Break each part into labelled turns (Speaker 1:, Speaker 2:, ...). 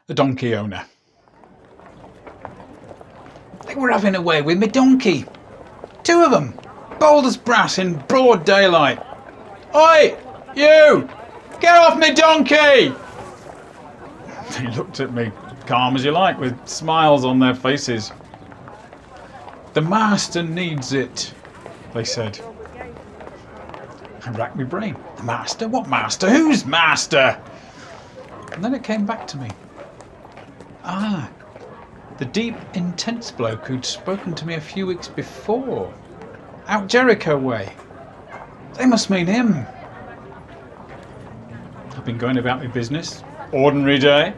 Speaker 1: the donkey owner. They were having a way with me donkey. 2 of them, bold as brass in broad daylight. Oi, you! Get off me donkey! They looked at me, calm as you like, with smiles on their faces. The master needs it, they said. I racked my brain. The master? What master? Who's master? And then it came back to me. Ah, the deep, intense bloke who'd spoken to me a few weeks before. Out Jericho way. They must mean him. I've been going about my business, ordinary day,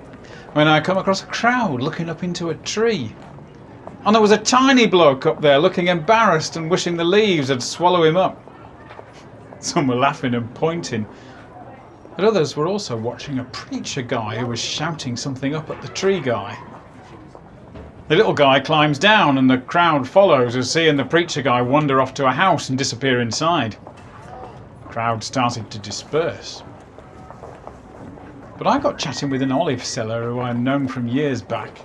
Speaker 1: when I come across a crowd looking up into a tree. And there was a tiny bloke up there looking embarrassed and wishing the leaves had swallowed him up. Some were laughing and pointing, but others were also watching a preacher guy who was shouting something up at the tree guy. The little guy climbs down and the crowd follows as he and the preacher guy wander off to a house and disappear inside. The crowd started to disperse. But I got chatting with an olive seller who I'd known from years back,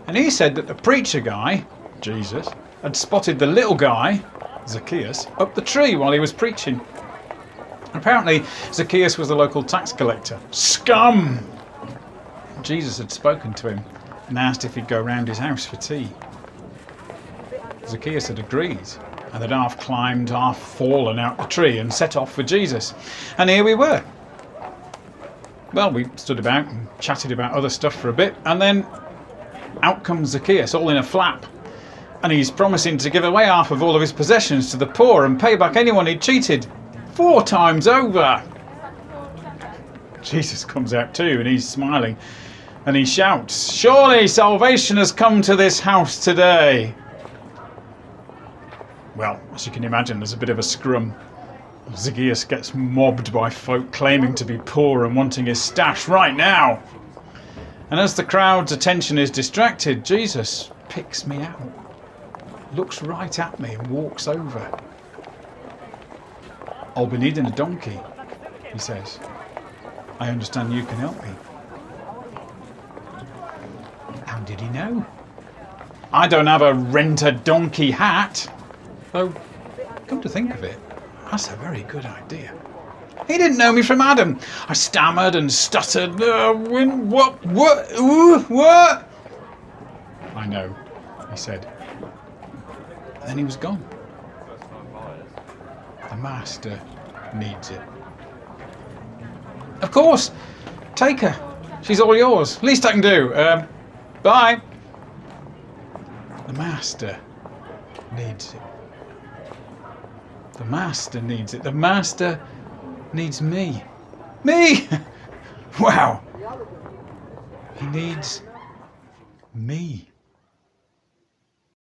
Speaker 1: and he said that the preacher guy, Jesus, had spotted the little guy, Zacchaeus, up the tree while he was preaching. Apparently, Zacchaeus was the local tax collector. Scum! Jesus had spoken to him and asked if he'd go round his house for tea. Zacchaeus had agreed, and had half climbed, half fallen out the tree and set off for Jesus. And here we were. Well, we stood about and chatted about other stuff for a bit, and then out comes Zacchaeus, all in a flap. And he's promising to give away half of all of his possessions to the poor and pay back anyone he'd cheated 4 times over. Jesus comes out too, and he's smiling. And he shouts, "Surely salvation has come to this house today." Well, as you can imagine, there's a bit of a scrum. Zacchaeus gets mobbed by folk claiming to be poor and wanting his stash right now. And as the crowd's attention is distracted, Jesus picks me out, looks right at me and walks over. "I'll be needing a donkey," he says. "I understand you can help me." How did he know? I don't have a rent-a-donkey hat. Though, come to think of it, that's a very good idea. He didn't know me from Adam. I stammered and stuttered. What? I know, he said. And then he was gone. The master needs it. Of course. Take her. She's all yours. Least I can do. Bye. The master needs it. The master needs it. The master needs me. Me! Wow. He needs me.